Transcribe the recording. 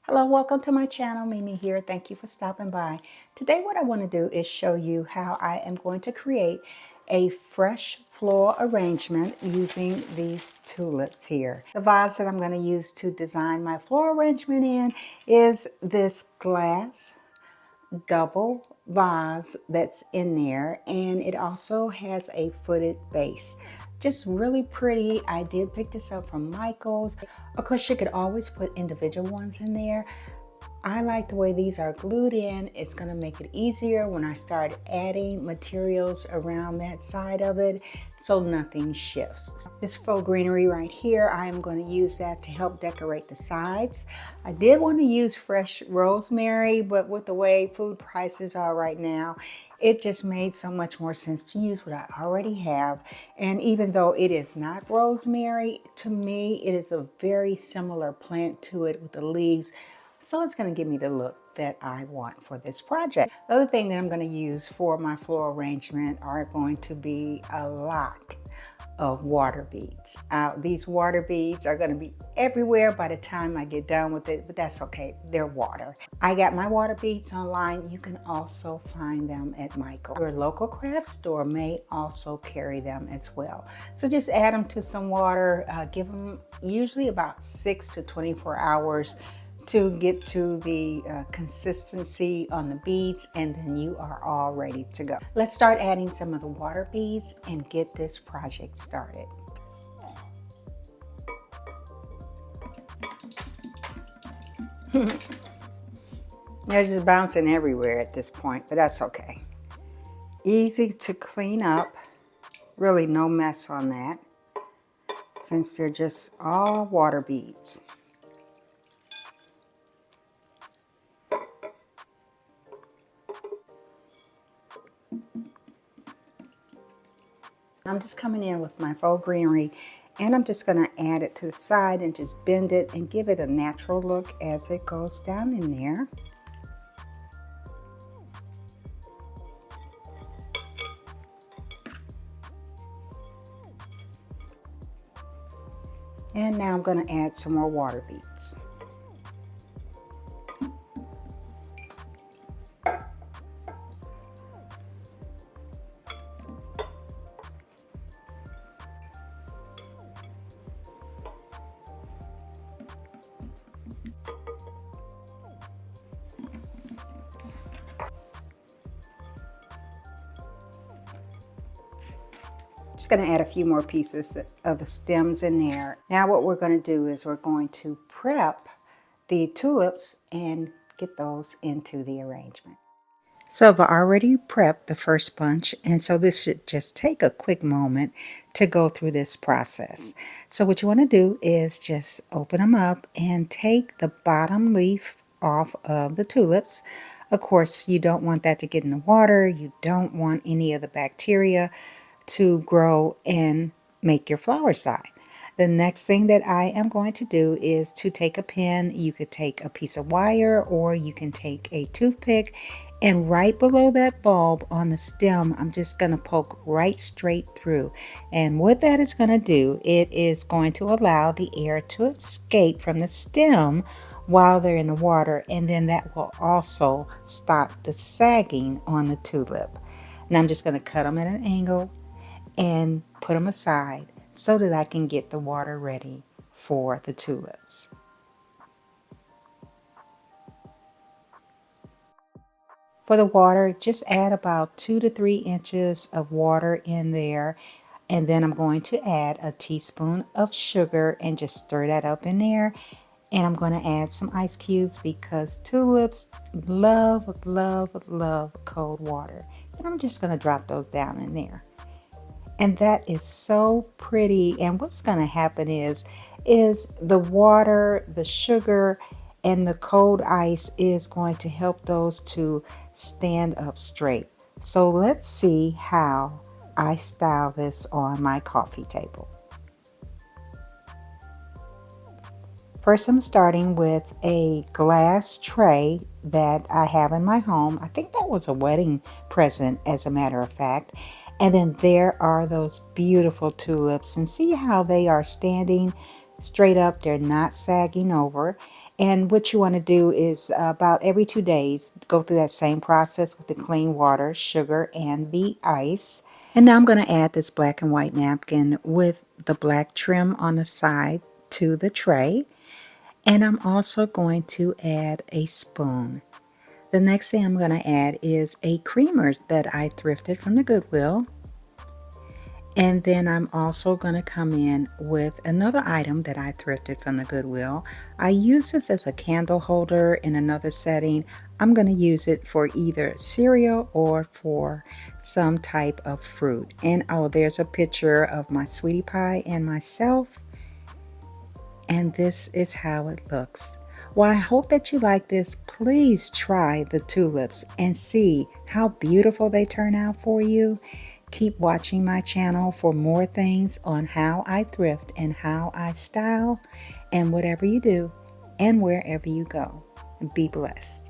Hello, welcome to my channel. Mimi here. Thank you for stopping by. Today what I want to do is show you how I am going to create a fresh floral arrangement using these tulips here. The vase that I'm going to use to design my floral arrangement in is this glass double vase that's in there, and it also has a footed base. Just really pretty. I did pick this up from Michael's. Of course, you could always put individual ones in there. I like the way these are glued in. It's going to make it easier when I start adding materials around that side of it so nothing shifts. This faux greenery right here, I am going to use that to help decorate the sides. I did want to use fresh rosemary, but with the way food prices are right now, it just made so much more sense to use what I already have. And even though it is not rosemary, to me it is a very similar plant to it with the leaves. So it's going to give me the look that I want for this project. The other thing that I'm going to use for my floral arrangement are going to be a lot of water beads. These water beads are going to be everywhere by the time I get done with it, but that's okay. They're water. I got my water beads online. You can also find them at Michael's. Your local craft store may also carry them as well. So just add them to some water. Give them usually about 6 to 24 hours to get to the consistency on the beads, and then you are all ready to go. Let's start adding some of the water beads and get this project started. They're just bouncing everywhere at this point, but that's okay. Easy to clean up. Really no mess on that, since they're just all water beads. I'm just coming in with my faux greenery, and I'm just going to add it to the side and just bend it and give it a natural look as it goes down in there. And now I'm going to add some more water beads. Just going to add a few more pieces of the stems in there. Now what we're going to do is we're going to prep the tulips and get those into the arrangement. So I've already prepped the first bunch, and so this should just take a quick moment to go through this process. So what you want to do is just open them up and take the bottom leaf off of the tulips. Of course, you don't want that to get in the water. You don't want any of the bacteria to grow and make your flowers die. The next thing that I am going to do is to take a pin. You could take a piece of wire, or you can take a toothpick, and right below that bulb on the stem, I'm just going to poke right straight through. And what that is going to do, it is going to allow the air to escape from the stem while they're in the water, and then that will also stop the sagging on the tulip. Now I'm just going to cut them at an angle and put them aside so that I can get the water ready for the tulips. For the water, just add about 2 to 3 inches of water in there, and then I'm going to add a teaspoon of sugar and just stir that up in there. And I'm going to add some ice cubes because tulips love, love, love cold water. And I'm just going to drop those down in there. And that is so pretty. And what's going to happen is the water, the sugar, and the cold ice is going to help those to stand up straight. So let's see how I style this on my coffee table. First, I'm starting with a glass tray that I have in my home. I think that was a wedding present, as a matter of fact. And then there are those beautiful tulips, and see how they are standing straight up. They're not sagging over. And what you want to do is about every 2 days, go through that same process with the clean water, sugar, and the ice. And now I'm going to add this black and white napkin with the black trim on the side to the tray. And I'm also going to add a spoon. The next thing I'm going to add is a creamer that I thrifted from the Goodwill. And then I'm also going to come in with another item that I thrifted from the Goodwill. I use this as a candle holder in another setting. I'm going to use it for either cereal or for some type of fruit. And oh, there's a picture of my sweetie pie and myself. And this is how it looks. Well, I hope that you like this. Please try the tulips and see how beautiful they turn out for you. Keep watching my channel for more things on how I thrift and how I style, and whatever you do and wherever you go. Be blessed.